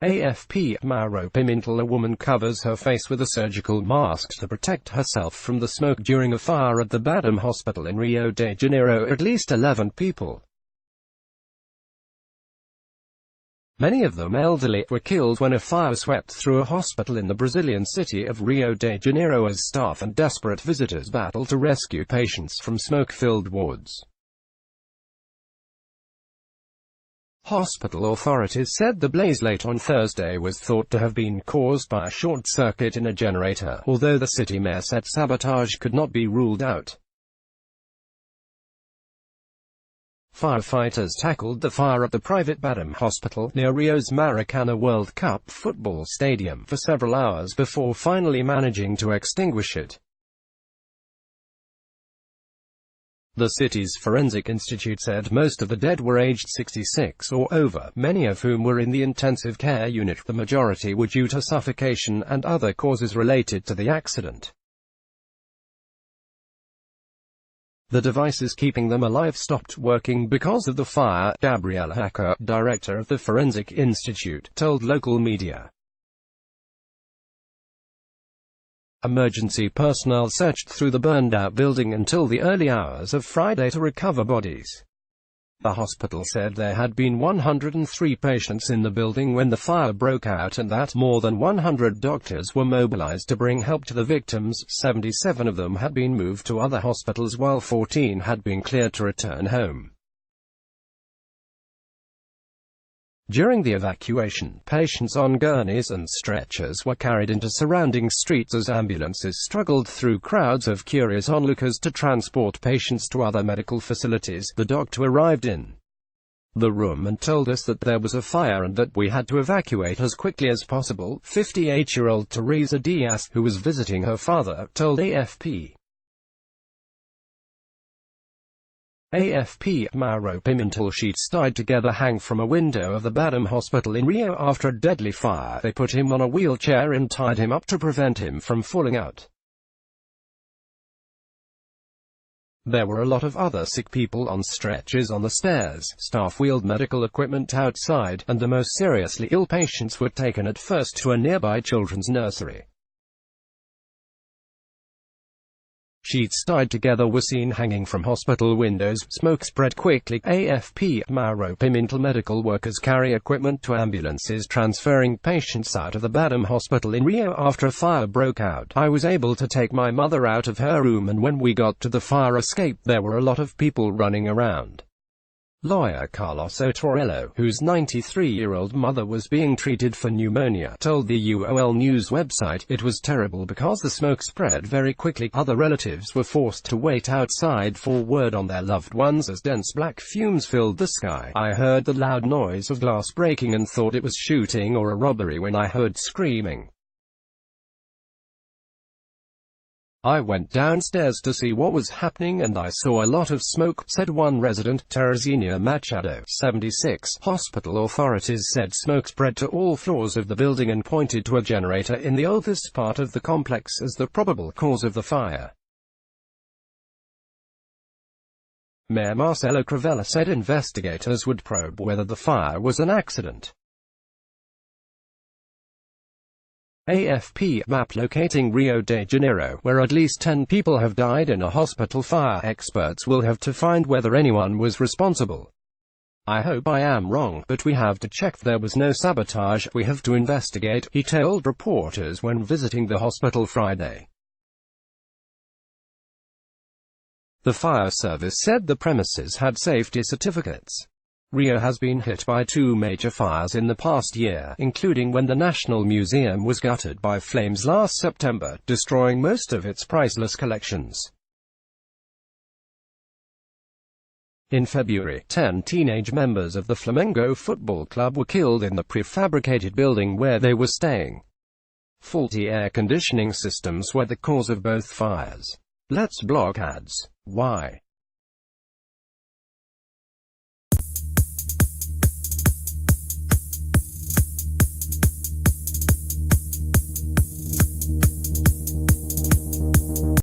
AFP. MAURO Pimentel. A woman covers her face with a surgical mask to protect herself from the smoke during a fire at the Badim hospital in Rio de Janeiro. At least 11 people, many of them elderly, were killed when a fire swept through a hospital in the Brazilian city of Rio de Janeiro as staff and desperate visitors battle to rescue patients from smoke-filled wards. Hospital authorities said the blaze late on Thursday was thought to have been caused by a short circuit in a generator, although the city mayor said sabotage could not be ruled out. Firefighters tackled the fire at the private Badim hospital, near Rio's Maracanã World Cup football stadium, for several hours before finally managing to extinguish it. The city's forensic institute said most of the dead were aged 66 or over, many of whom were in the intensive care unit. The majority were due to suffocation and other causes related to the accident. The devices keeping them alive stopped working because of the fire, Gabriela Hacker, director of the Forensic Institute, told local media. Emergency personnel searched through the burned-out building until the early hours of Friday to recover bodies. The hospital said there had been 103 patients in the building when the fire broke out and that more than 100 doctors were mobilized to bring help to the victims. 77 of them had been moved to other hospitals while 14 had been cleared to return home. During the evacuation, patients on gurneys and stretchers were carried into surrounding streets as ambulances struggled through crowds of curious onlookers to transport patients to other medical facilities. The doctor arrived in the room and told us that there was a fire and that we had to evacuate as quickly as possible. 58-year-old Teresa Diaz, who was visiting her father, told AFP. AFP. Mauro Pimentel. Sheets tied together hang from a window of the Badim hospital in Rio after a deadly fire. They put him on a wheelchair and tied him up to prevent him from falling out. There were a lot of other sick people on stretchers on the stairs. Staff wheeled medical equipment outside, and the most seriously ill patients were taken at first to a nearby children's nursery. Sheets tied together were seen hanging from hospital windows. Smoke spread quickly. AFP. Mauro Pimentel. Medical workers carry equipment to ambulances transferring patients out of the Badim hospital in Rio after a fire broke out. I was able to take my mother out of her room, and when we got to the fire escape, there were a lot of people running around. Lawyer Carlos Otorello, whose 93-year-old mother was being treated for pneumonia, told the UOL News website, "It was terrible because the smoke spread very quickly. Other relatives were forced to wait outside for word on their loved ones as dense black fumes filled the sky. I heard the loud noise of glass breaking and thought it was shooting or a robbery when I heard screaming. I went downstairs to see what was happening and I saw a lot of smoke," said one resident, Teresina Machado, 76. Hospital authorities said smoke spread to all floors of the building and pointed to a generator in the oldest part of the complex as the probable cause of the fire. Mayor Marcelo Crivella said investigators would probe whether the fire was an accident. AFP. Map locating Rio de Janeiro, where at least 10 people have died in a hospital fire. Experts will have to find whether anyone was responsible. I hope I am wrong, but we have to check there was no sabotage. We have to investigate, he told reporters when visiting the hospital Friday. The fire service said the premises had safety certificates. Rio has been hit by 2 major fires in the past year, including when the National Museum was gutted by flames last September, destroying most of its priceless collections. In February, 10 teenage members of the Flamengo football club were killed in the prefabricated building where they were staying. Faulty air conditioning systems were the cause of both fires. Let's block ads. Why?